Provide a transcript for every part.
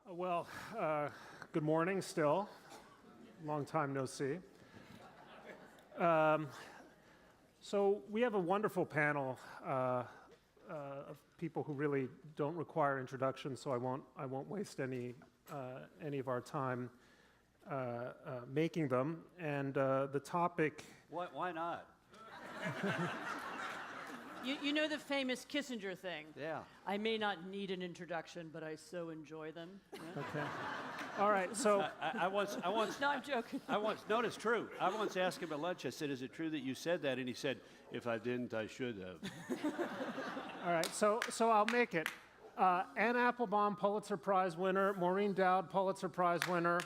Well, good morning still. Long time no see. So we have a wonderful panel of people who really don't require introduction, so I won't waste any of our time making them. And the topic... Why not? You know the famous Kissinger thing? Yeah. I may not need an introduction, but I so enjoy them. Yeah? Okay. All right, so... I once... No, I'm joking. No, it's true. I once asked him at lunch, I said, is it true that you said that? And he said, if I didn't, I should have. All right, so I'll make it. Anne Applebaum, Pulitzer Prize winner. Maureen Dowd, Pulitzer Prize winner.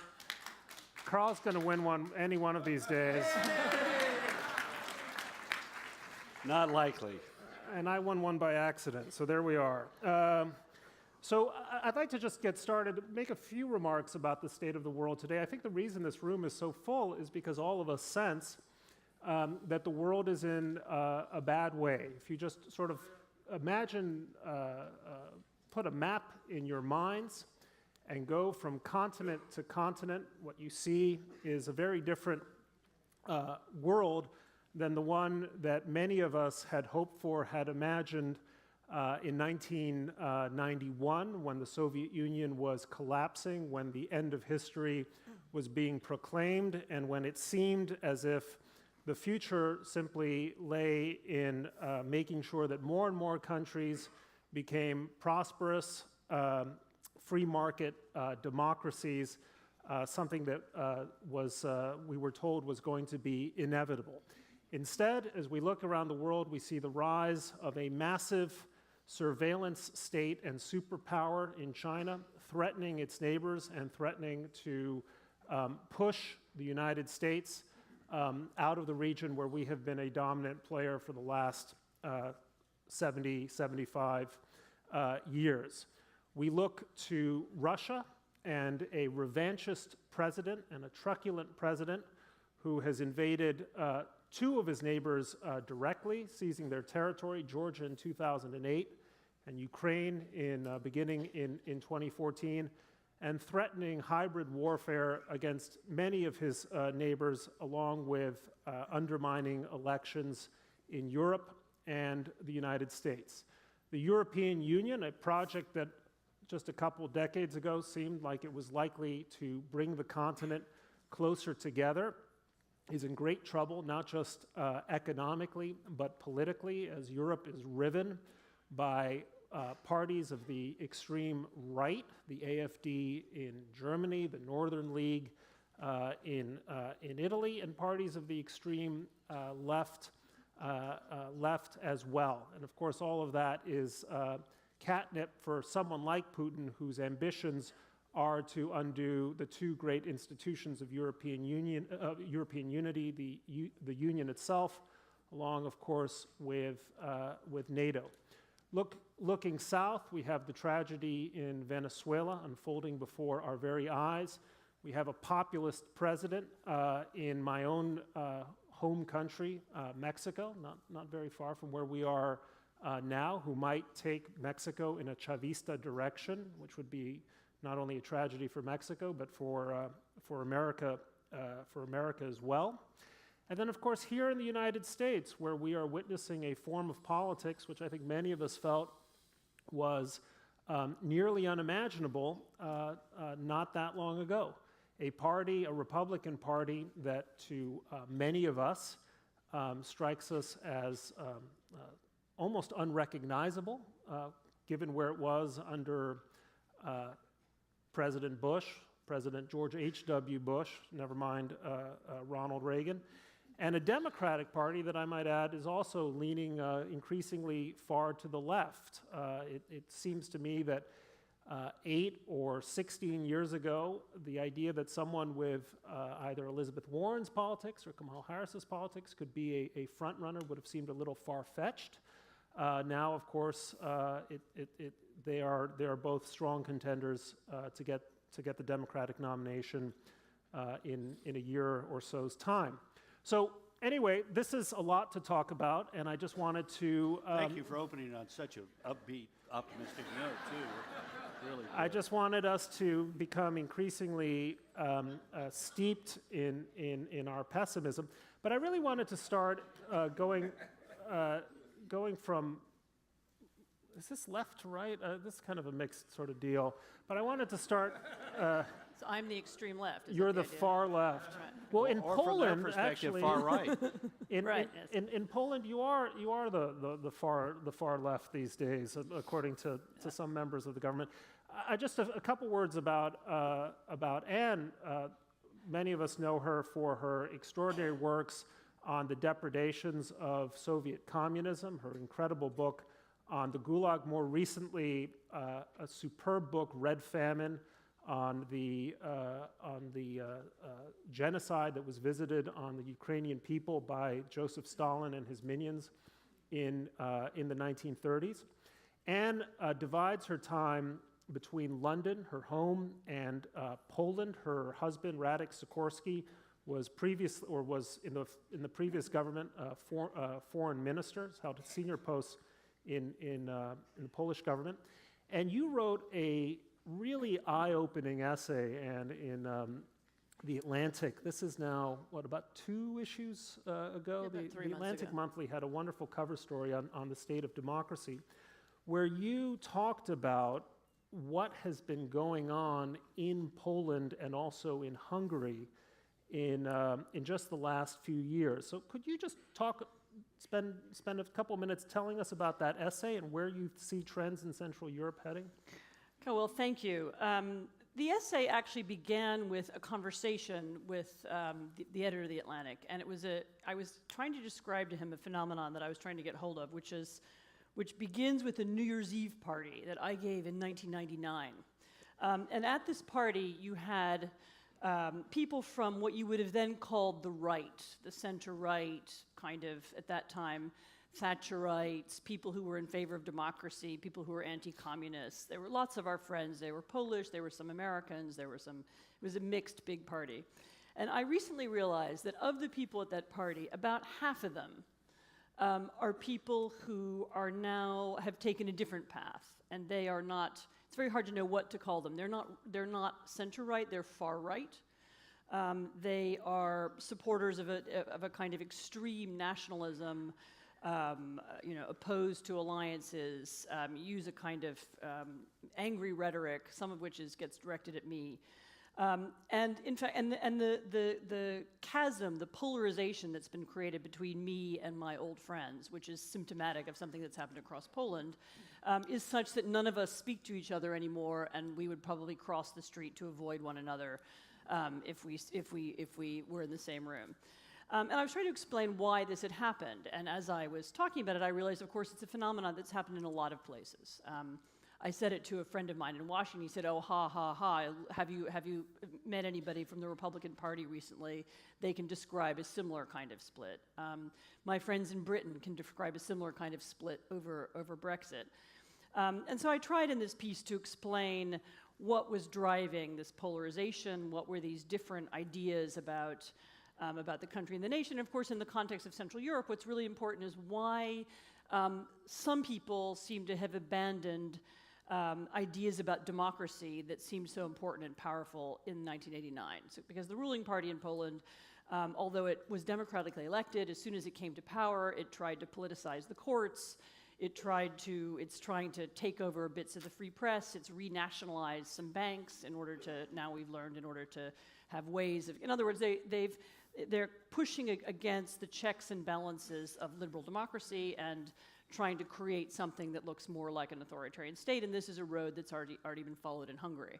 Karl's going to win any one of these days. Not likely. And I won one by accident, so there we are. So I'd like to just get started, make a few remarks about the state of the world today. I think the reason this room is so full is because all of us sense that the world is in a bad way. If you just sort of imagine, put a map in your minds and go from continent to continent, what you see is a very different world than the one that many of us had hoped for, had imagined in 1991 when the Soviet Union was collapsing, when the end of history was being proclaimed, and when it seemed as if the future simply lay in making sure that more and more countries became prosperous, free market democracies, something that we were told was going to be inevitable. Instead, as we look around the world, we see the rise of a massive surveillance state and superpower in China, threatening its neighbors and threatening to push the United States out of the region where we have been a dominant player for the last 75 years. We look to Russia and a revanchist president and a truculent president who has invaded two of his neighbors directly, seizing their territory, Georgia in 2008 and Ukraine beginning in 2014, and threatening hybrid warfare against many of his neighbors, along with undermining elections in Europe and the United States. The European Union, a project that just a couple of decades ago seemed like it was likely to bring the continent closer together, is in great trouble, not just economically, but politically, as Europe is riven by parties of the extreme right, the AfD in Germany, the Northern League in Italy, and parties of the extreme left as well. And of course, all of that is catnip for someone like Putin, whose ambitions are to undo the two great institutions of European unity, the Union itself, along, of course, with NATO. Looking south, we have the tragedy in Venezuela unfolding before our very eyes. We have a populist president in my own home country, Mexico, not very far from where we are now, who might take Mexico in a Chavista direction, which would be not only a tragedy for Mexico, but for America as well. And then, of course, here in the United States, where we are witnessing a form of politics which I think many of us felt was nearly unimaginable not that long ago. A Republican Party that to many of us strikes us as almost unrecognizable, given where it was under President Bush, President George H.W. Bush, never mind Ronald Reagan, and a Democratic Party that I might add is also leaning increasingly far to the left. It seems to me that 8 or 16 years ago, the idea that someone with either Elizabeth Warren's politics or Kamala Harris's politics could be a front runner would have seemed a little far-fetched. Now, of course, they are both strong contenders to get the Democratic nomination in a year or so's time. So anyway, this is a lot to talk about, and I just wanted to. Thank you for opening on such an upbeat, optimistic note, too. Really I good. just wanted us to become increasingly steeped in our pessimism, but I really wanted to start going from. Is this left to right? This is kind of a mixed sort of deal, but I wanted to start. So I'm the extreme left. Is You're that the idea? far left. Right. Well, in or Poland, from their perspective, actually, far right. Right, yes. in Poland, you are the far left these days, according to some members of the government. I just a couple words about Anne. Many of us know her for her extraordinary works on the depredations of Soviet communism. Her incredible book on the Gulag. More recently, a superb book, Red Famine, on the genocide that was visited on the Ukrainian people by Joseph Stalin and his minions in the 1930s. Anne divides her time between London, her home, and Poland. Her husband, Radek Sikorski, was in the previous government foreign minister, held senior posts in the Polish government. And you wrote a really eye-opening essay, and in The Atlantic, this is now, about 2 issues ago? Yeah, about 3 The months Atlantic ago. Monthly had a wonderful cover story on the state of democracy, where you talked about what has been going on in Poland and also in Hungary in just the last few years. So could you just spend a couple minutes telling us about that essay and where you see trends in Central Europe heading? Okay, well, thank you. The essay actually began with a conversation with the editor of The Atlantic, and I was trying to describe to him a phenomenon that I was trying to get hold of, which begins with a New Year's Eve party that I gave in 1999. And at this party, you had people from what you would have then called the right, the center-right, kind of, at that time, Thatcherites, people who were in favor of democracy, people who were anti-communists. There were lots of our friends. They were Polish, there were some Americans, it was a mixed big party. And I recently realized that of the people at that party, about half of them are people who have taken a different path, and they are not, it's very hard to know what to call them. They're not center-right, they're far-right. They are supporters of a kind of extreme nationalism, opposed to alliances, use a kind of angry rhetoric, some of which gets directed at me. And in fact, the chasm, the polarization that's been created between me and my old friends, which is symptomatic of something that's happened across Poland, is such that none of us speak to each other anymore, and we would probably cross the street to avoid one another if we were in the same room. And I was trying to explain why this had happened, and as I was talking about it, I realized, of course, it's a phenomenon that's happened in a lot of places. I said it to a friend of mine in Washington. He said, "Oh, ha, ha, ha, have you met anybody from the Republican Party recently? They can describe a similar kind of split." My friends in Britain can describe a similar kind of split over Brexit. And so I tried in this piece to explain what was driving this polarization, what were these different ideas about the country and the nation. Of course, in the context of Central Europe, what's really important is why some people seem to have abandoned ideas about democracy that seemed so important and powerful in 1989. So, because the ruling party in Poland, although it was democratically elected, as soon as it came to power, it tried to politicize the courts. It's trying to take over bits of the free press. It's renationalized some banks in order to have ways of, in other words, they're pushing against the checks and balances of liberal democracy and trying to create something that looks more like an authoritarian state, and this is a road that's already been followed in Hungary.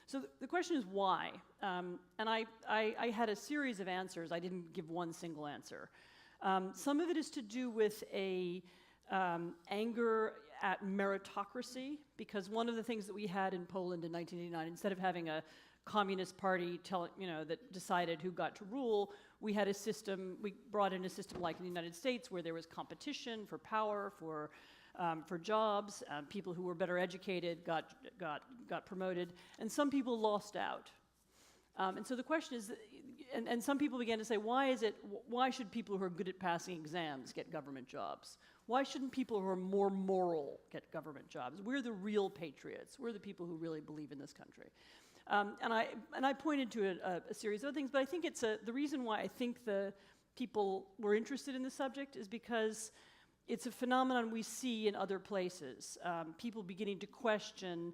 So the question is why? And I had a series of answers. I didn't give one single answer. Some of it is to do with anger at meritocracy, because one of the things that we had in Poland in 1989, instead of having a communist party that decided who got to rule, we had a system, we brought in a system like in the United States where there was competition for power, for jobs, people who were better educated got promoted, and some people lost out. And so the question is, and some people began to say, why should people who are good at passing exams get government jobs? Why shouldn't people who are more moral get government jobs? We're the real patriots. We're the people who really believe in this country. And I pointed to a series of other things, but I think it's the reason why I think the people were interested in the subject is because it's a phenomenon we see in other places. People beginning to question,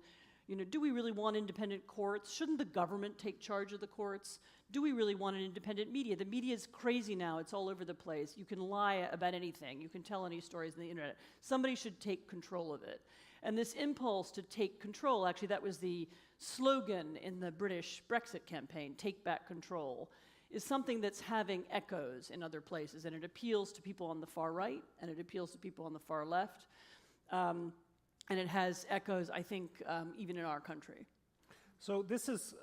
do we really want independent courts? Shouldn't the government take charge of the courts? Do we really want an independent media? The media is crazy now. It's all over the place. You can lie about anything. You can tell any stories on the internet. Somebody should take control of it. And this impulse to take control, actually that was the slogan in the British Brexit campaign, take back control, is something that's having echoes in other places. And it appeals to people on the far right, and it appeals to people on the far left. And it has echoes, I think, even in our country. So this is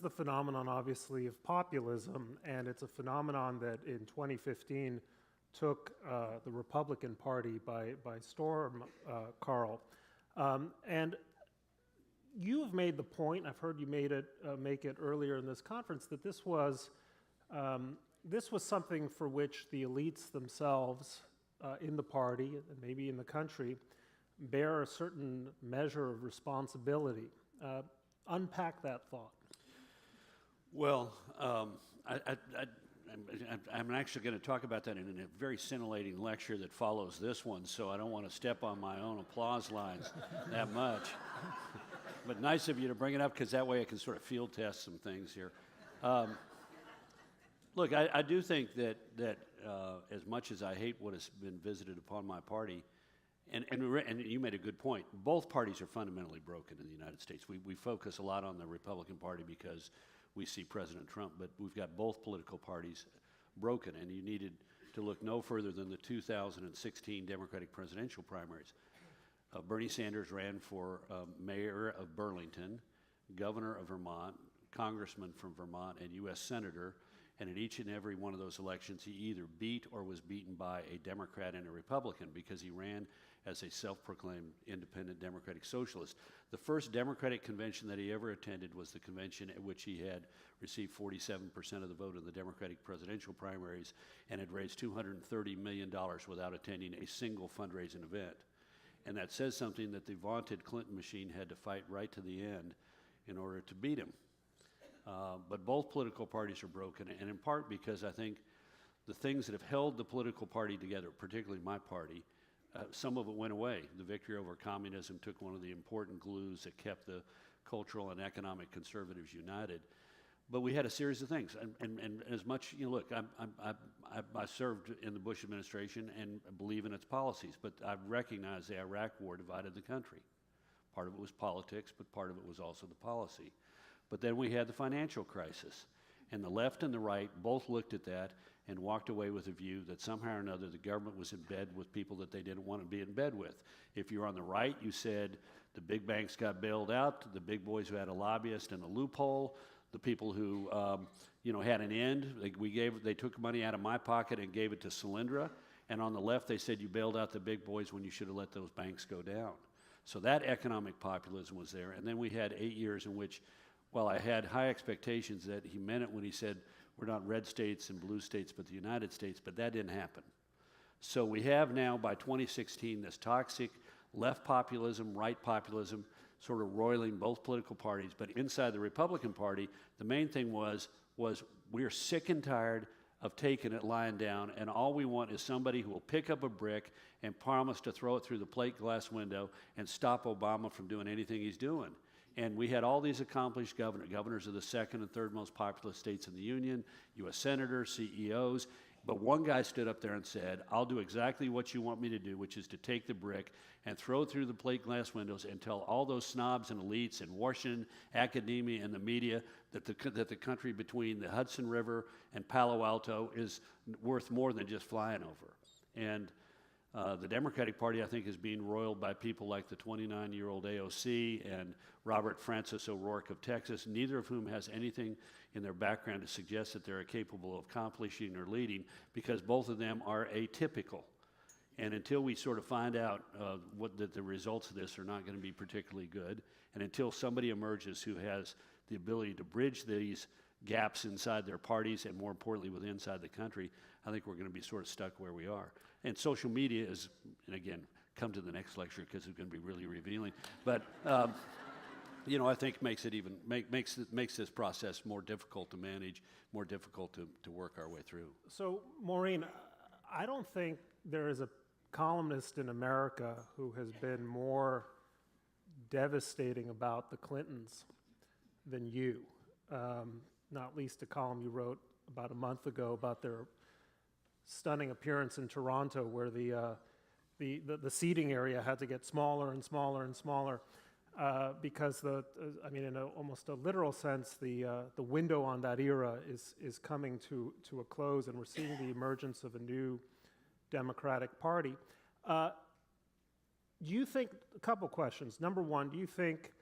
the phenomenon, obviously, of populism, and it's a phenomenon that in 2015 took the Republican Party by storm, Karl. And you've made the point, I've heard you make it earlier in this conference, that this was something for which the elites themselves in the party, and maybe in the country, bear a certain measure of responsibility. Unpack that thought. Well, I'm actually going to talk about that in a very scintillating lecture that follows this one, so I don't want to step on my own applause lines that much. But nice of you to bring it up, because that way I can sort of field test some things here. Look, I do think that as much as I hate what has been visited upon my party, and you made a good point, both parties are fundamentally broken in the United States. We focus a lot on the Republican Party because we see President Trump, but we've got both political parties broken, and you needed to look no further than the 2016 Democratic presidential primaries. Bernie Sanders ran for mayor of Burlington, governor of Vermont, congressman from Vermont, and U.S. senator, and in each and every one of those elections, he either beat or was beaten by a Democrat and a Republican, because he ran as a self-proclaimed independent Democratic Socialist. The first Democratic convention that he ever attended was the convention at which he had received 47% of the vote in the Democratic presidential primaries and had raised $230 million without attending a single fundraising event. And that says something that the vaunted Clinton machine had to fight right to the end in order to beat him. But both political parties are broken, and in part because I think the things that have held the political party together, particularly my party, some of it went away. The victory over communism took one of the important glues that kept the cultural and economic conservatives united. But we had a series of things, and as much, look, I served in the Bush administration and believe in its policies, but I recognize the Iraq War divided the country. Part of it was politics, but part of it was also the policy. But then we had the financial crisis, and the left and the right both looked at that and walked away with a view that somehow or another the government was in bed with people that they didn't want to be in bed with. If you're on the right, you said the big banks got bailed out, the big boys who had a lobbyist and a loophole, the people who had an end. They took money out of my pocket and gave it to Solyndra, and on the left they said you bailed out the big boys when you should have let those banks go down. So that economic populism was there, and then we had 8 years in which, well, I had high expectations that he meant it when he said we're not red states and blue states but the United States, but that didn't happen. So we have now, by 2016, this toxic left populism, right populism, sort of roiling both political parties. But inside the Republican Party, the main thing was we're sick and tired of taking it lying down, and all we want is somebody who will pick up a brick and promise to throw it through the plate glass window and stop Obama from doing anything he's doing. And we had all these accomplished governors of the second and third most populous states in the union, U.S. senators, CEOs. But one guy stood up there and said, I'll do exactly what you want me to do, which is to take the brick and throw it through the plate glass windows and tell all those snobs and elites in Washington, academia, and the media that the country between the Hudson River and Palo Alto is worth more than just flying over. And the Democratic Party, I think, is being roiled by people like the 29-year-old AOC and Robert Francis O'Rourke of Texas, neither of whom has anything in their background to suggest that they're capable of accomplishing or leading, because both of them are atypical. And until we sort of find out that the results of this are not going to be particularly good, and until somebody emerges who has the ability to bridge these gaps inside their parties and, more importantly, within inside the country, I think we're going to be sort of stuck where we are. And social media is, and again, come to the next lecture because it's going to be really revealing. But you know, I think makes it even makes this process more difficult to manage, more difficult to work our way through. So, Maureen, I don't think there is a columnist in America who has been more devastating about the Clintons than you. Not least a column you wrote about a month ago about their stunning appearance in Toronto, where the seating area had to get smaller and smaller and smaller because I mean, in almost a literal sense, the window on that era is coming to a close, and we're seeing the emergence of a new Democratic Party. Do you think, a couple questions. Number one, do you think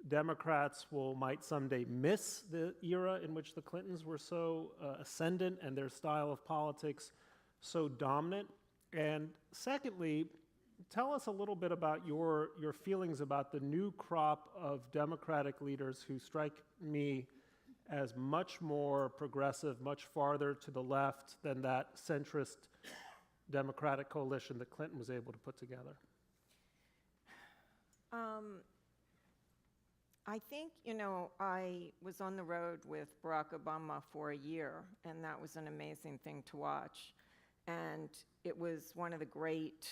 Democrats might someday miss the era in which the Clintons were so ascendant and their style of politics so dominant? And secondly, tell us a little bit about your feelings about the new crop of Democratic leaders who strike me as much more progressive, much farther to the left than that centrist Democratic coalition that Clinton was able to put together. I think, you know, I was on the road with Barack Obama for a year, and that was an amazing thing to watch. And it was one of the great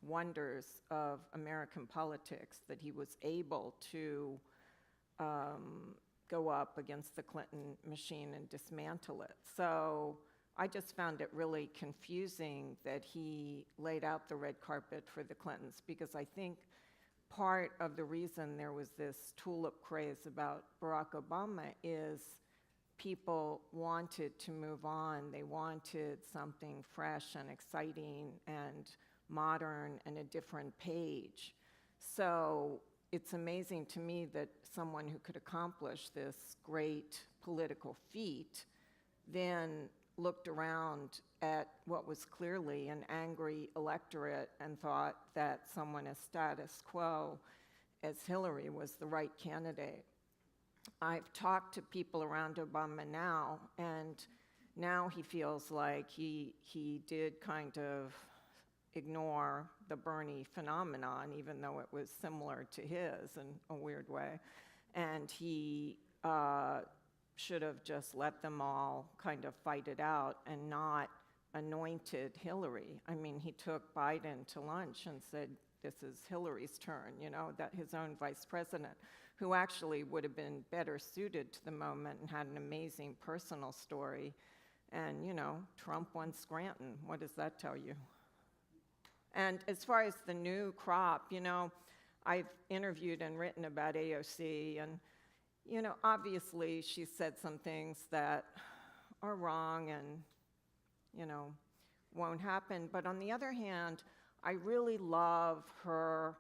wonders of American politics that he was able to go up against the Clinton machine and dismantle it. So I just found it really confusing that he laid out the red carpet for the Clintons, because I think part of the reason there was this tulip craze about Barack Obama is people wanted to move on. They wanted something fresh and exciting and modern and a different page. So it's amazing to me that someone who could accomplish this great political feat then looked around at what was clearly an angry electorate and thought that someone as status quo as Hillary was the right candidate. I've talked to people around Obama now, and now he feels like he did kind of ignore the Bernie phenomenon, even though it was similar to his in a weird way. And he should have just let them all kind of fight it out and not anointed Hillary. I mean, he took Biden to lunch and said, this is Hillary's turn, you know, that his own vice president, who actually would have been better suited to the moment and had an amazing personal story. And, you know, Trump won Scranton. What does that tell you? And as far as the new crop, you know, I've interviewed and written about AOC, and you know, obviously she said some things that are wrong and, you know, won't happen. But on the other hand, I really love her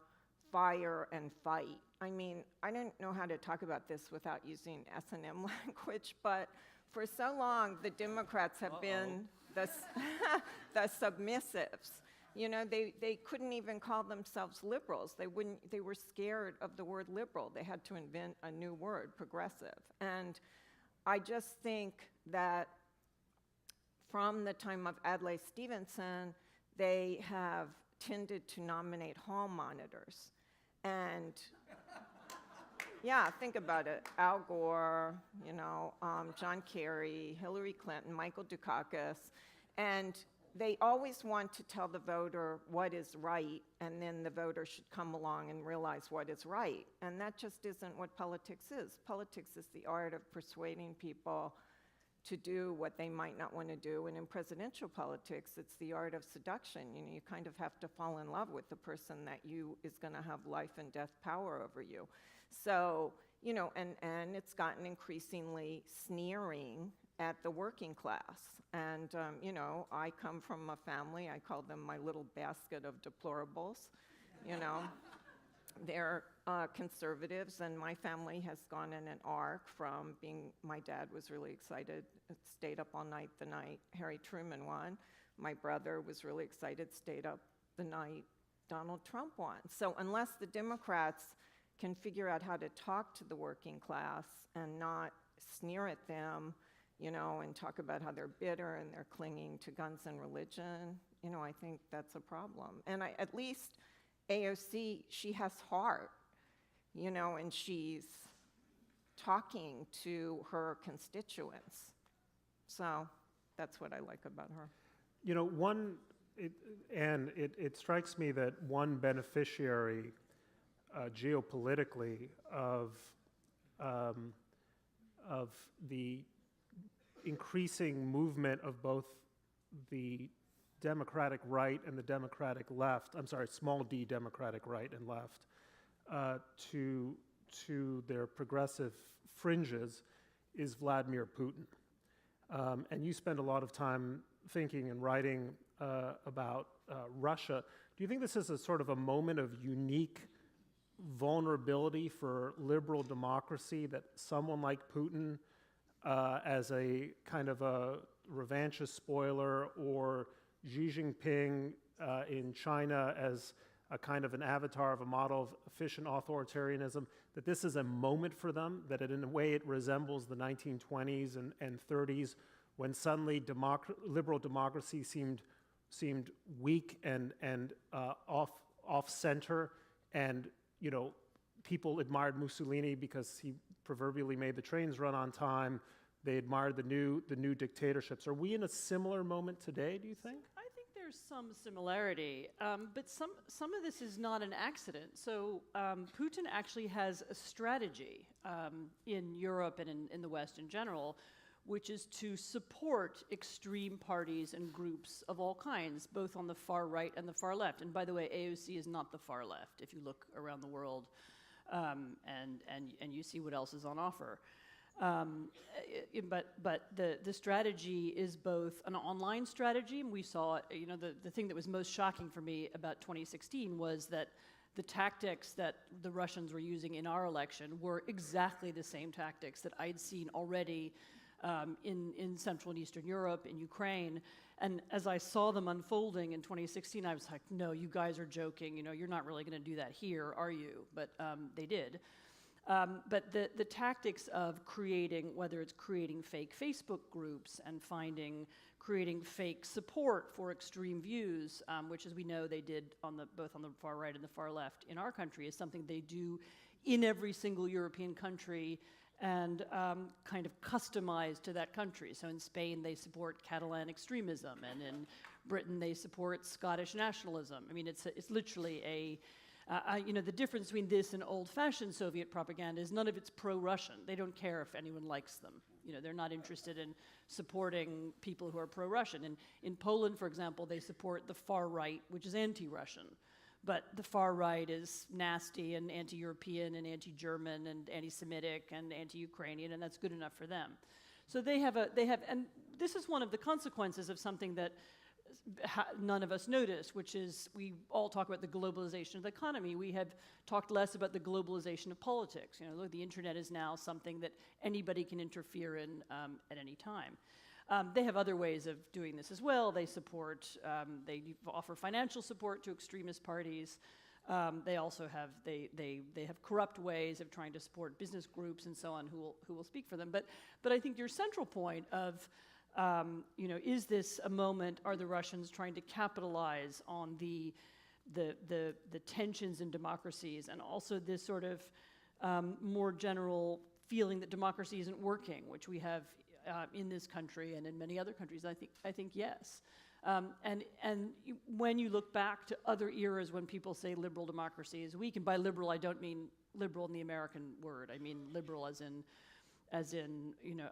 fire and fight. I mean, I don't know how to talk about this without using S&M language, but for so long, the Democrats have been the submissives. You know, they couldn't even call themselves liberals. They were scared of the word liberal. They had to invent a new word, progressive. And I just think that from the time of Adlai Stevenson, they have tended to nominate hall monitors. And yeah, think about it. Al Gore, you know, John Kerry, Hillary Clinton, Michael Dukakis, and they always want to tell the voter what is right, and then the voter should come along and realize what is right. And that just isn't what politics is. Politics is the art of persuading people to do what they might not want to do. And in presidential politics, it's the art of seduction. You know, you kind of have to fall in love with the person that is going to have life and death power over you. So, you know, and it's gotten increasingly sneering at the working class. And, you know, I come from a family, I call them my little basket of deplorables. You know, they're conservatives, and my family has gone in an arc from being, my dad was really excited, stayed up all night the night Harry Truman won. My brother was really excited, stayed up the night Donald Trump won. So unless the Democrats can figure out how to talk to the working class and not sneer at them, and talk about how they're bitter and they're clinging to guns and religion, I think that's a problem. And at least AOC, she has heart, and she's talking to her constituents. So that's what I like about her. It strikes me that one beneficiary geopolitically of the increasing movement of both the Democratic right and the Democratic left, small d Democratic right and left, to their progressive fringes is Vladimir Putin. And you spend a lot of time thinking and writing about Russia. Do you think this is a sort of a moment of unique vulnerability for liberal democracy, that someone like Putin, as a kind of a revanchist spoiler, or Xi Jinping in China as a kind of an avatar of a model of efficient authoritarianism, that this is a moment for them, that in a way it resembles the 1920s and 30s, when suddenly liberal democracy seemed weak and off-center, and people admired Mussolini because he proverbially made the trains run on time. They admired the new dictatorships. Are we in a similar moment today, do you think? I think there's some similarity, but some of this is not an accident. So Putin actually has a strategy in Europe and in the West in general, which is to support extreme parties and groups of all kinds, both on the far right and the far left. And by the way, AOC is not the far left, if you look around the world and you see what else is on offer. But the strategy is both an online strategy, and we saw, the thing that was most shocking for me about 2016 was that the tactics that the Russians were using in our election were exactly the same tactics that I'd seen already in Central and Eastern Europe, in Ukraine. And as I saw them unfolding in 2016, I was like, no, you guys are joking. You're not really going to do that here, are you? But they did. But the tactics of creating, whether it's creating fake Facebook groups and creating fake support for extreme views, which, as we know, they did both on the far right and the far left in our country, is something they do in every single European country, and kind of customized to that country. So in Spain, they support Catalan extremism, and in Britain, they support Scottish nationalism. I mean, it's literally the difference between this and old-fashioned Soviet propaganda is none of it's pro-Russian. They don't care if anyone likes them. They're not interested in supporting people who are pro-Russian. And in Poland, for example, they support the far right, which is anti-Russian. But the far right is nasty and anti-European and anti-German and anti-Semitic and anti-Ukrainian, and that's good enough for them. So they have, and this is one of the consequences of something that none of us notice, which is we all talk about the globalization of the economy. We have talked less about the globalization of politics. Look, the internet is now something that anybody can interfere in at any time. They have other ways of doing this as well. They offer financial support to extremist parties. They also have they have corrupt ways of trying to support business groups and so on who will speak for them. But I think your central point of is this a moment? Are the Russians trying to capitalize on the tensions in democracies, and also this sort of more general feeling that democracy isn't working, which we have in this country and in many other countries? I think yes. And when you look back to other eras when people say liberal democracy is weak, and by liberal I don't mean liberal in the American word. I mean liberal as in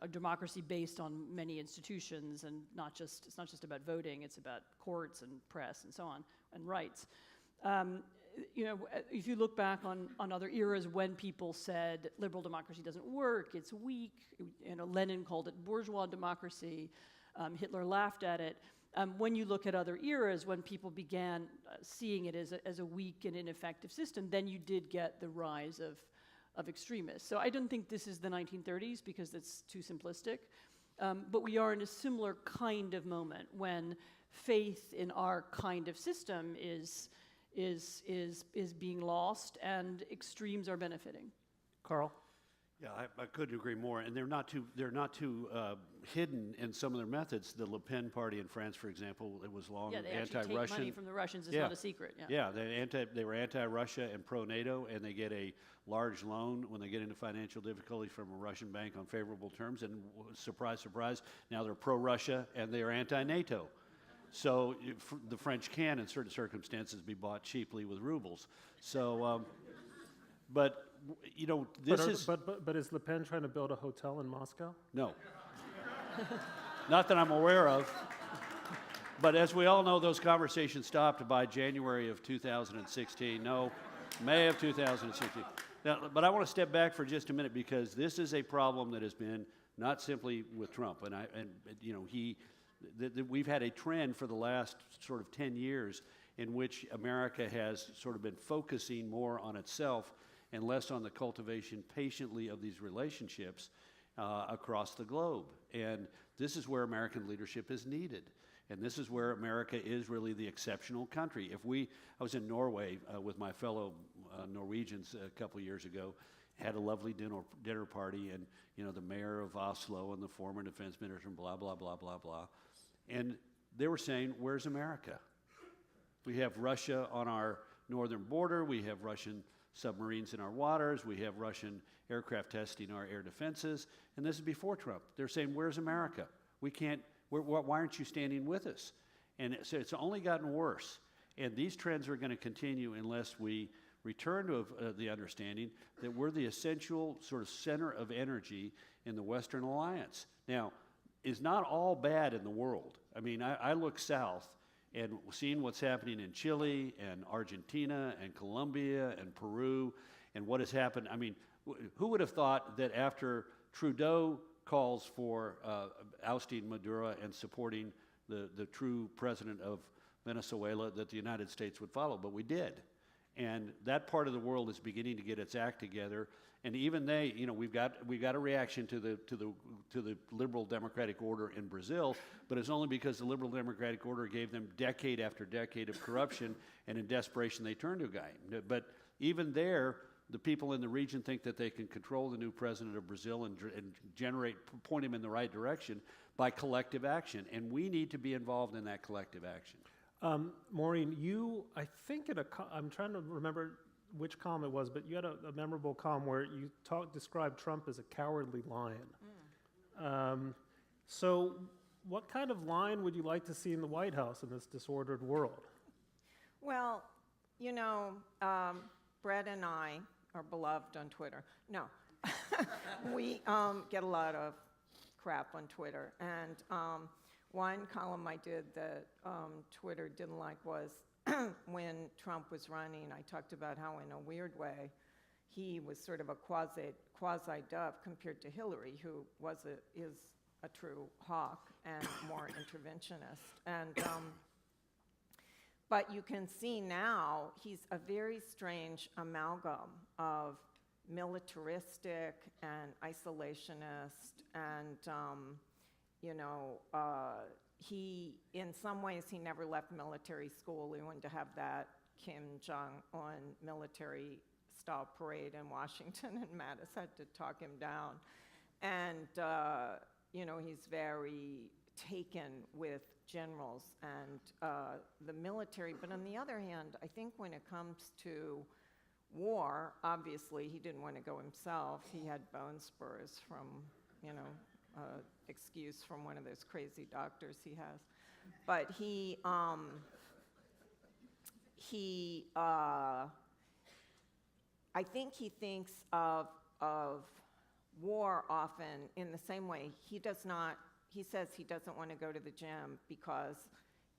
a democracy based on many institutions, and it's not just about voting. It's about courts and press and so on, and rights. If you look back on other eras when people said liberal democracy doesn't work, it's weak, Lenin called it bourgeois democracy, Hitler laughed at it. When you look at other eras when people began seeing it as a weak and ineffective system, then you did get the rise of extremists. So I don't think this is the 1930s because that's too simplistic, but we are in a similar kind of moment when faith in our kind of system is being lost and extremes are benefiting. Karl? Yeah, I couldn't agree more. And they're not too hidden in some of their methods. The Le Pen party in France, for example, it was long Yeah, they actually anti-Russian. take money from the Russians. It's Yeah. not a secret. Yeah. Yeah, they were anti-Russia and pro-NATO, and they get a large loan when they get into financial difficulty from a Russian bank on favorable terms. And surprise, surprise, now they're pro-Russia and they are anti-NATO. So the French can, in certain circumstances, be bought cheaply with rubles. So, but you know, this is But is Le Pen trying to build a hotel in Moscow? no, not that I'm aware of. But as we all know, those conversations stopped by January of 2016. No, May of 2016. Now, but I want to step back for just a minute because this is a problem that has been not simply with Trump, and you know, we've had a trend for the last sort of 10 years in which America has sort of been focusing more on itself and less on the cultivation patiently of these relationships across the globe. And this is where American leadership is needed. And this is where America is really the exceptional country. I was in Norway with my fellow Norwegians a couple years ago, had a lovely dinner party, and you know, the mayor of Oslo and the former defense minister and blah, blah, blah, blah, blah. And they were saying, where's America? We have Russia on our northern border. We have Russian submarines in our waters. We have Russian aircraft testing our air defenses. And this is before Trump. They're saying, where's America? We can't, why aren't you standing with us? And so it's only gotten worse. And these trends are going to continue unless we return to the understanding that we're the essential sort of center of energy in the Western alliance. Now, it's not all bad in the world. I mean, I look south and seeing what's happening in Chile and Argentina and Colombia and Peru and what has happened. I mean, who would have thought that after Trudeau calls for ousting Maduro and supporting the true president of Venezuela that the United States would follow? But we did. And that part of the world is beginning to get its act together. And even they, you know, we've got a reaction to the liberal democratic order in Brazil, but it's only because the liberal democratic order gave them decade after decade of corruption, and in desperation they turned to a guy. But even there, the people in the region think that they can control the new president of Brazil and point him in the right direction by collective action, and we need to be involved in that collective action. Maureen, I think I'm trying to remember which column it was, but you had a memorable column where you described Trump as a cowardly lion. So what kind of lion would you like to see in the White House in this disordered world? Well, you know, Bret and I are beloved on Twitter. No, we get a lot of crap on Twitter. And one column I did that Twitter didn't like was when Trump was running, I talked about how in a weird way he was sort of a quasi-dove compared to Hillary, who is a true hawk and more interventionist. And but you can see now he's a very strange amalgam of militaristic and isolationist and you know, in some ways, he never left military school. He wanted to have that Kim Jong-un military-style parade in Washington, and Mattis had to talk him down. And, you know, he's very taken with generals and the military. But on the other hand, I think when it comes to war, obviously, he didn't want to go himself. He had bone spurs from, you know, excuse from one of those crazy doctors he has. But I think he thinks of war often in the same way. He says he doesn't want to go to the gym because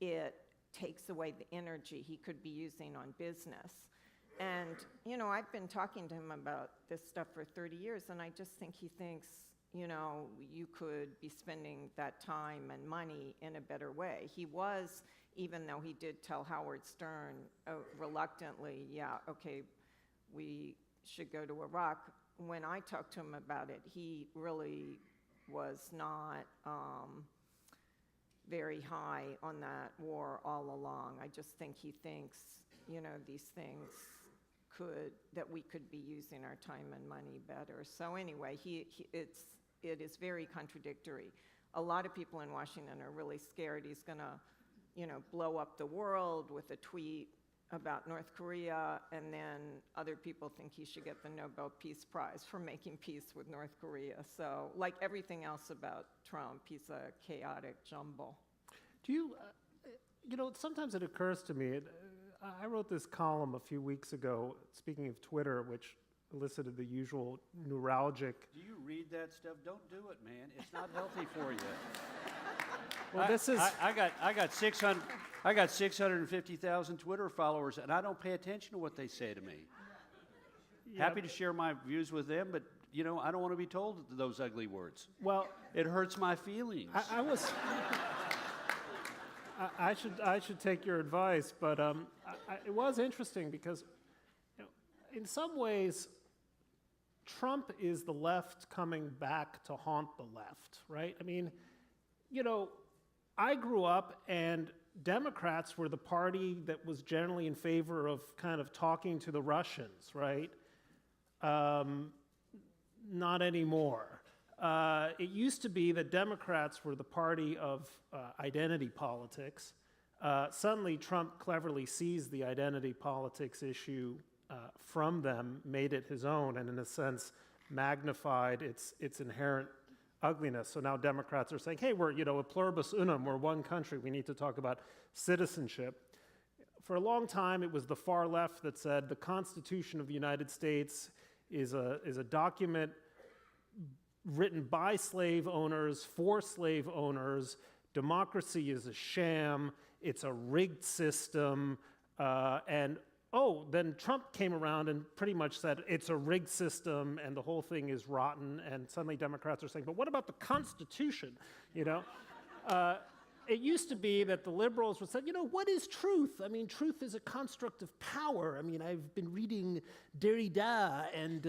it takes away the energy he could be using on business. And, you know, I've been talking to him about this stuff for 30 years, and I just think he thinks, you know, you could be spending that time and money in a better way. He was, even though he did tell Howard Stern reluctantly, yeah, okay, we should go to Iraq. When I talked to him about it, he really was not very high on that war all along. I just think he thinks, you know, these things we could be using our time and money better. So anyway, it is very contradictory. A lot of people in Washington are really scared he's going to, blow up the world with a tweet about North Korea, and then other people think he should get the Nobel Peace Prize for making peace with North Korea. So, like everything else about Trump, he's a chaotic jumble. Do you, sometimes it occurs to me, I wrote this column a few weeks ago, speaking of Twitter, which elicited the usual neuralgic. Do you read that stuff? Don't do it, man. It's not healthy for you. Well, this is. I got 650,000 Twitter followers, and I don't pay attention to what they say to me. Yeah. Happy to share my views with them, but I don't want to be told those ugly words. Well, it hurts my feelings. I was. I should take your advice, but it was interesting because, in some ways, Trump is the left coming back to haunt the left, right? I mean, I grew up and Democrats were the party that was generally in favor of kind of talking to the Russians, right? Not anymore. It used to be that Democrats were the party of identity politics. Suddenly, Trump cleverly seized the identity politics issue from them, made it his own, and in a sense magnified its inherent ugliness. So now Democrats are saying, hey, we're a pluribus unum, we're one country, we need to talk about citizenship. For a long time, it was the far left that said the Constitution of the United States is a document written by slave owners for slave owners. Democracy is a sham, it's a rigged system, then Trump came around and pretty much said it's a rigged system and the whole thing is rotten, and suddenly Democrats are saying, but what about the Constitution, It used to be that the liberals would say, what is truth? I mean, truth is a construct of power. I mean, I've been reading Derrida, and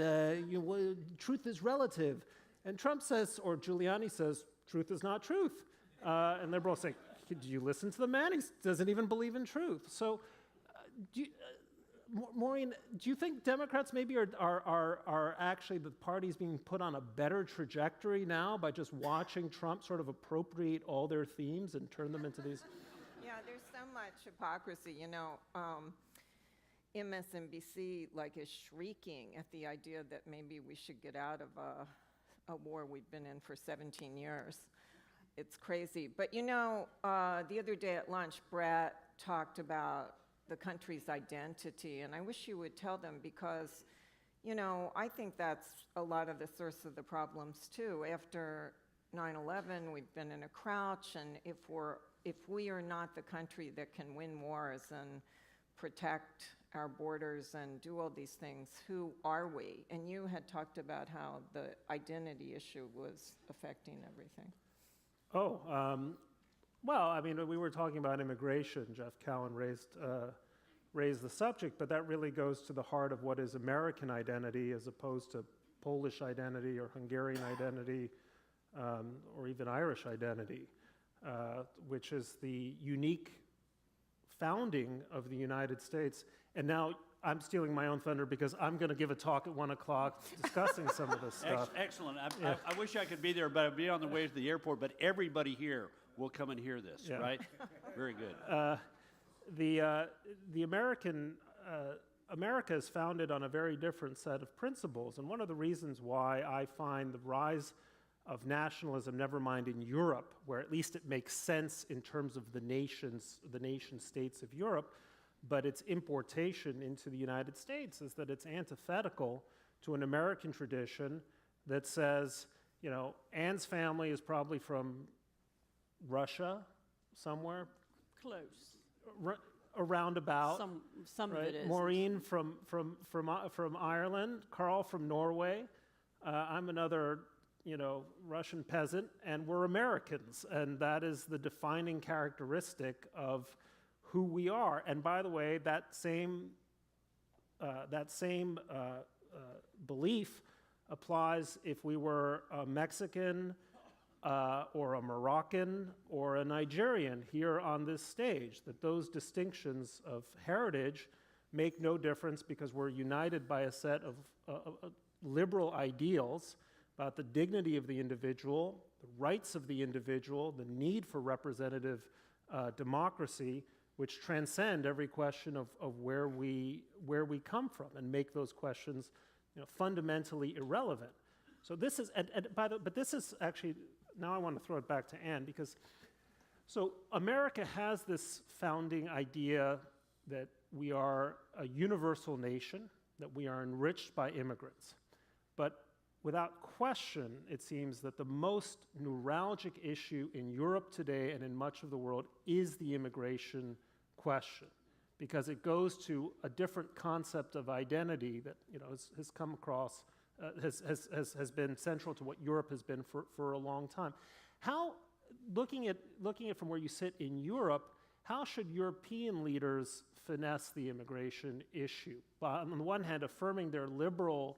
truth is relative. And Trump says, or Giuliani says, truth is not truth. And liberals say, do you listen to the man? He doesn't even believe in truth. So, Maureen, do you think Democrats maybe are actually the party's being put on a better trajectory now by just watching Trump sort of appropriate all their themes and turn them into these? Yeah, there's so much hypocrisy. MSNBC is shrieking at the idea that maybe we should get out of a war we've been in for 17 years. It's crazy. But the other day at lunch, Bret talked about the country's identity, and I wish you would tell them, because I think that's a lot of the source of the problems too. After 9/11, we've been in a crouch, and if we are not the country that can win wars and protect our borders and do all these things, who are we? And you had talked about how the identity issue was affecting everything. Well, I mean, we were talking about immigration. Jeff Cowan raised the subject, but that really goes to the heart of what is American identity as opposed to Polish identity or Hungarian identity or even Irish identity, which is the unique founding of the United States. And now I'm stealing my own thunder because I'm going to give a talk at 1 o'clock discussing some of this stuff. Excellent. I wish I could be there, but I'd be on the way to the airport. But everybody here will come and hear this, right? Very good. The America is founded on a very different set of principles, and one of the reasons why I find the rise of nationalism, never mind in Europe, where at least it makes sense in terms of the nation states of Europe, but its importation into the United States, is that it's antithetical to an American tradition that says, Anne's family is probably from Russia somewhere. Close. Around about. Some right? of it is. Maureen from Ireland, Karl from Norway. I'm another, Russian peasant, and we're Americans, and that is the defining characteristic of who we are. And by the way, that same belief applies if we were a Mexican or a Moroccan or a Nigerian here on this stage, that those distinctions of heritage make no difference because we're united by a set of liberal ideals about the dignity of the individual, the rights of the individual, the need for representative democracy, which transcend every question of where we come from and make those questions, fundamentally irrelevant. So this is, but this is actually, now I want to throw it back to Anne, because so America has this founding idea that we are a universal nation, that we are enriched by immigrants. But without question, it seems that the most neuralgic issue in Europe today and in much of the world is the immigration question, because it goes to a different concept of identity that has come across, has been central to what Europe has been for a long time. How, looking at from where you sit in Europe, how should European leaders finesse the immigration issue? On the one hand, affirming their liberal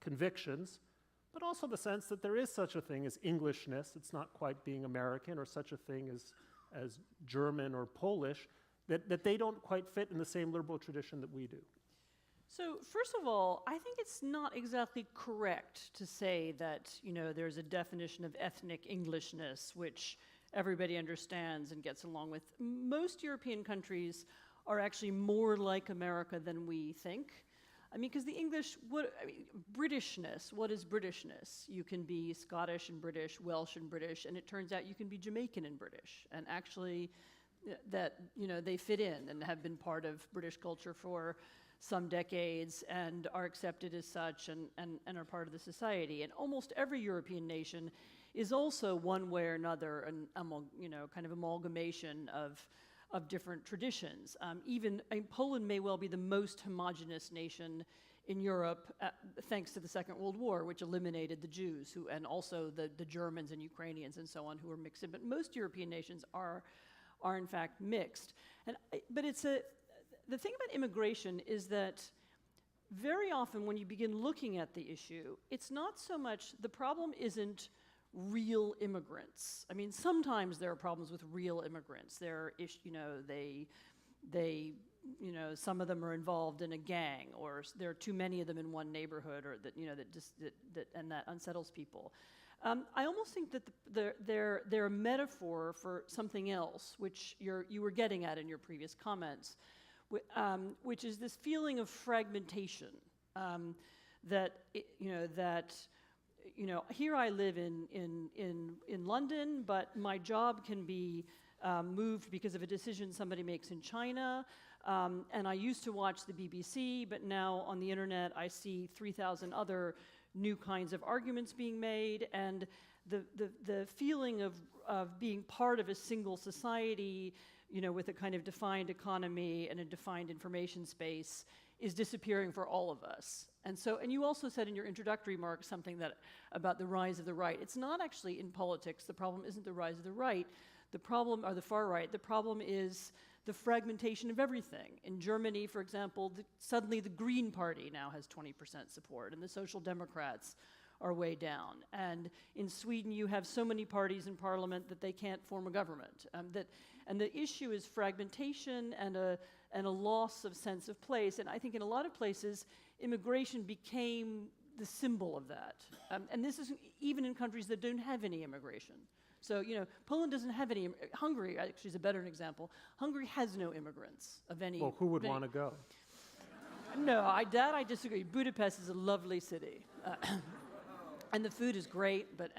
convictions, but also the sense that there is such a thing as Englishness, it's not quite being American, or such a thing as German or Polish, that they don't quite fit in the same liberal tradition that we do. So first of all, I think it's not exactly correct to say that, there's a definition of ethnic Englishness which everybody understands and gets along with. Most European countries are actually more like America than we think. I mean, because the English, Britishness, what is Britishness? You can be Scottish and British, Welsh and British, and it turns out you can be Jamaican and British. And actually, that, they fit in and have been part of British culture for some decades and are accepted as such and are part of the society. And almost every European nation is also one way or another kind of amalgamation of different traditions. Poland may well be the most homogenous nation in Europe, thanks to the Second World War, which eliminated the Jews, and also the Germans and Ukrainians and so on, who were mixed in. But most European nations are in fact mixed. But the thing about immigration is that very often when you begin looking at the issue, it's not so much, the problem isn't real immigrants. I mean, sometimes there are problems with real immigrants. Some of them are involved in a gang, or there are too many of them in one neighborhood, or that unsettles people. I almost think that they're a metaphor for something else, which you were getting at in your previous comments, which is this feeling of fragmentation. Here I live in London, but my job can be moved because of a decision somebody makes in China. And I used to watch the BBC, but now on the internet I see 3,000 other new kinds of arguments being made, and the feeling of being part of a single society, with a kind of defined economy and a defined information space, is disappearing for all of us. And you also said in your introductory remarks something about the rise of the right. It's not actually in politics. The problem isn't the rise of the right. The problem, or the far right, the problem is the fragmentation of everything. In Germany, for example, suddenly the Green Party now has 20% support, and the Social Democrats are way down. And in Sweden, you have so many parties in parliament that they can't form a government. And the issue is fragmentation and a loss of sense of place. And I think in a lot of places, immigration became the symbol of that. And this is even in countries that don't have any immigration. So, Poland doesn't have any. Hungary actually is a better example. Hungary has no immigrants of any. Well, who would want to go? No, I disagree. Budapest is a lovely city, and the food is great. But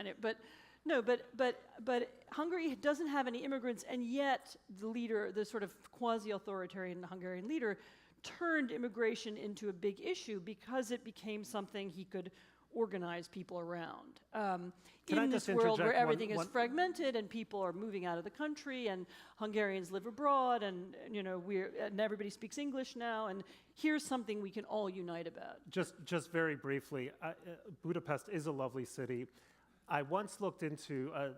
Hungary doesn't have any immigrants, and yet the leader, the sort of quasi-authoritarian Hungarian leader, turned immigration into a big issue because it became something he could organize people around. In this world where everything is fragmented and people are moving out of the country and Hungarians live abroad and and everybody speaks English now, and here's something we can all unite about. Just very briefly, Budapest is a lovely city. I once looked into a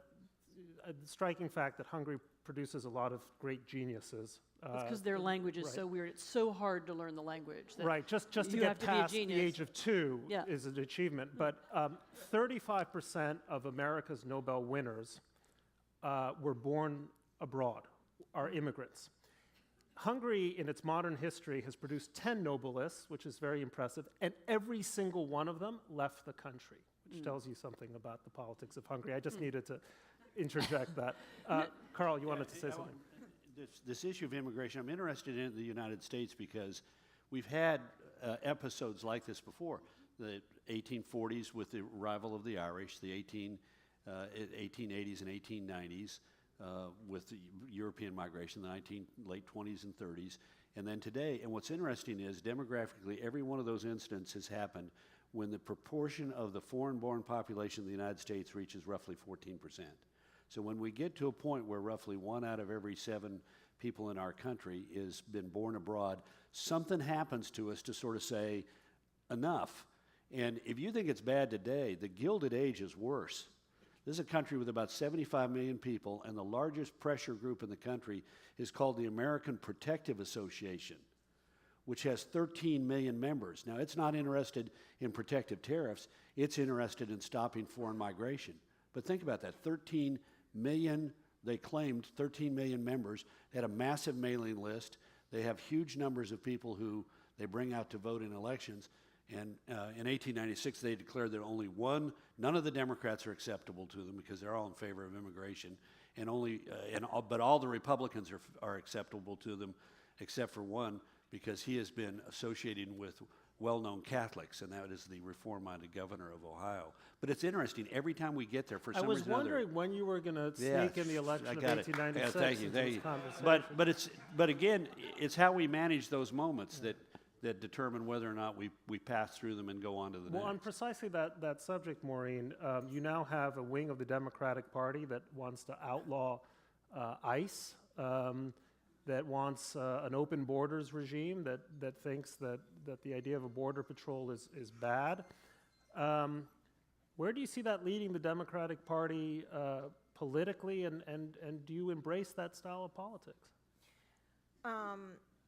striking fact that Hungary produces a lot of great geniuses. It's because their language is so weird. It's so hard to learn the language. Right, just to get past the age of 2 is an achievement. But 35% of America's Nobel winners were born abroad, are immigrants. Hungary, in its modern history, has produced 10 Nobelists, which is very impressive, and every single one of them left the country, which tells you something about the politics of Hungary. I just needed to interject that. Karl, you wanted to say something? This issue of immigration, I'm interested in the United States because we've had episodes like this before. The 1840s with the arrival of the Irish, the 1880s and 1890s with the European migration, the late 20s and 30s, and then today. And what's interesting is demographically, every one of those incidents has happened when the proportion of the foreign-born population of the United States reaches roughly 14%. So when we get to a point where roughly 1 out of every 7 people in our country has been born abroad, something happens to us to sort of say, enough. And if you think it's bad today, the Gilded Age is worse. This is a country with about 75 million people, and the largest pressure group in the country is called the American Protective Association, which has 13 million members. Now, it's not interested in protective tariffs. It's interested in stopping foreign migration. But think about that, 13 million, they claimed 13 million members. They had a massive mailing list. They have huge numbers of people who they bring out to vote in elections. And in 1896, they declared that none of the Democrats are acceptable to them because they're all in favor of immigration, but all the Republicans are acceptable to them, except for one, because he has been associating with well-known Catholics, and that is the reform-minded governor of Ohio. But it's interesting, every time we get there, for some reason I was wondering when you were going to sneak in the election of 1896. Thank you. into this conversation. But again, it's how we manage those moments that determine whether or not we pass through them and go on to the Well, on next. precisely that subject, Maureen, you now have a wing of the Democratic Party that wants to outlaw ICE, that wants an open borders regime, that thinks that the idea of a border patrol is bad. Where do you see that leading the Democratic Party politically, and do you embrace that style of politics?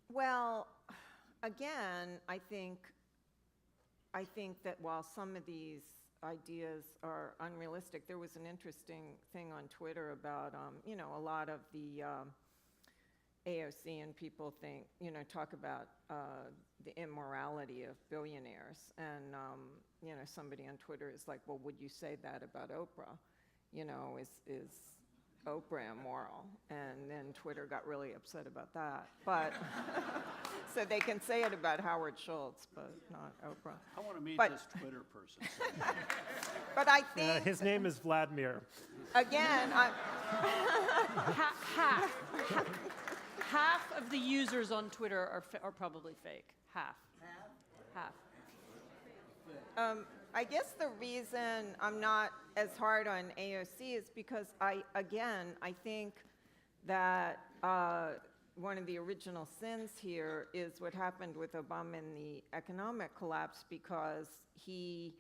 Well, again, I think that while some of these ideas are unrealistic, there was an interesting thing on Twitter about, a lot of the AOC and people talk about the immorality of billionaires. And, somebody on Twitter is like, well, would you say that about Oprah? Is Oprah immoral? And then Twitter got really upset about that. But so they can say it about Howard Schultz, but not Oprah. I want to meet But- this Twitter person. But I think, His name is Vladimir. again, Half of the users on Twitter are probably fake. Half. I guess the reason I'm not as hard on AOC is because I think that one of the original sins here is what happened with Obama in the economic collapse, because he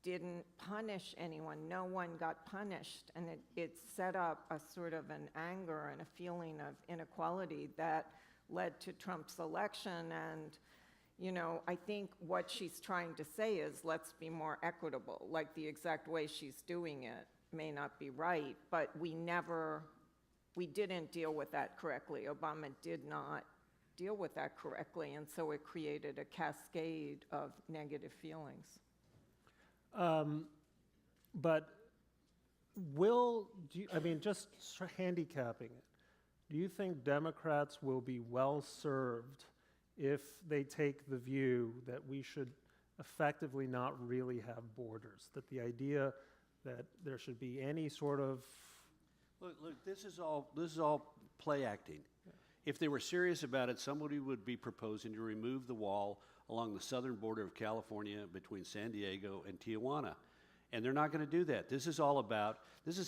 didn't punish anyone. No one got punished, and it set up a sort of an anger and a feeling of inequality that led to Trump's election. And I think what she's trying to say is, let's be more equitable. Like, the exact way she's doing it may not be right, but we didn't deal with that correctly. Obama did not deal with that correctly, and so it created a cascade of negative feelings. But just handicapping it, do you think Democrats will be well served if they take the view that we should effectively not really have borders, that the idea that there should be any sort of... Look, this is all play acting. Yeah. If they were serious about it, somebody would be proposing to remove the wall along the southern border of California between San Diego and Tijuana. And they're not going to do that. This is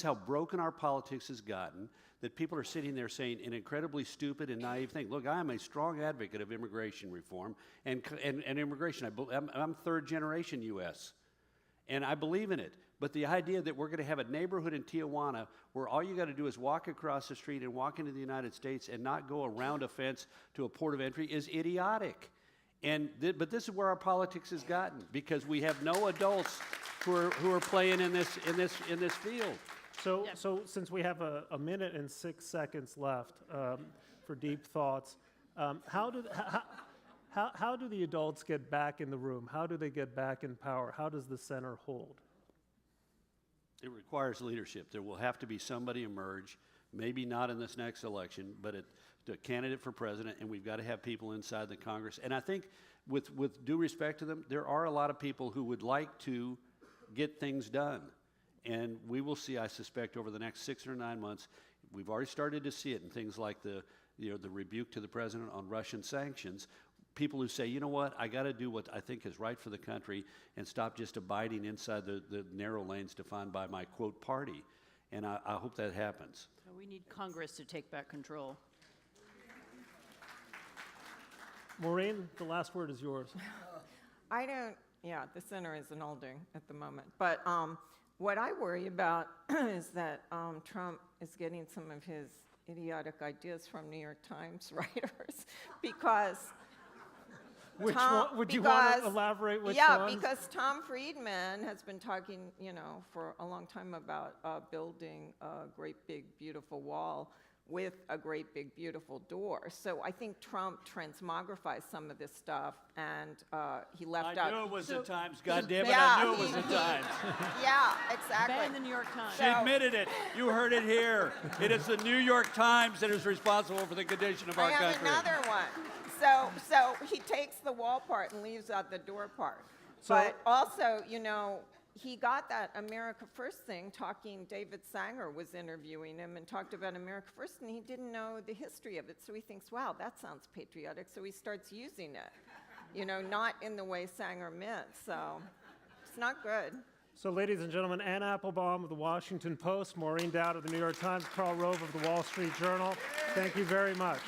how broken our politics has gotten, that people are sitting there saying an incredibly stupid and naive thing. Look, I am a strong advocate of immigration reform and immigration. I'm third generation U.S., and I believe in it. But the idea that we're going to have a neighborhood in Tijuana where all you got to do is walk across the street and walk into the United States and not go around a fence to a port of entry is idiotic. But this is where our politics has gotten, because we have no adults who are playing in this field. So since we have a minute and 6 seconds left for deep thoughts, How do the adults get back in the room? How do they get back in power? How does the center hold? It requires leadership. There will have to be somebody emerge, maybe not in this next election, but a candidate for president, and we've got to have people inside the Congress. And I think with due respect to them, there are a lot of people who would like to get things done. And we will see, I suspect, over the next 6 or 9 months, we've already started to see it in things like the rebuke to the president on Russian sanctions. People who say, you know what, I got to do what I think is right for the country and stop just abiding inside the narrow lanes defined by my, quote, party. And I hope that happens. So we need Congress to take back control. Maureen, the last word is yours. The center is an holding at the moment. But what I worry about is that Trump is getting some of his idiotic ideas from New York Times writers because... Which one? Would you want to elaborate which one? Yeah, because Tom Friedman has been talking, for a long time about building a great big beautiful wall with a great big beautiful door. So I think Trump transmogrifized some of this stuff, and he left out. I knew it was the Times. God damn it! Yeah, I knew it was the Times. Yeah, exactly. Ban the New York Times. She admitted it. You heard it here. It is the New York Times that is responsible for the condition of our country. I have another one. So he takes the wall part and leaves out the door part. But also, he got that America First thing talking. David Sanger was interviewing him and talked about America First, and he didn't know the history of it. So he thinks, wow, that sounds patriotic. So he starts using it, not in the way Sanger meant. So it's not good. So, ladies and gentlemen, Anne Applebaum of the Washington Post, Maureen Dowd of the New York Times, Karl Rove of the Wall Street Journal, thank you very much.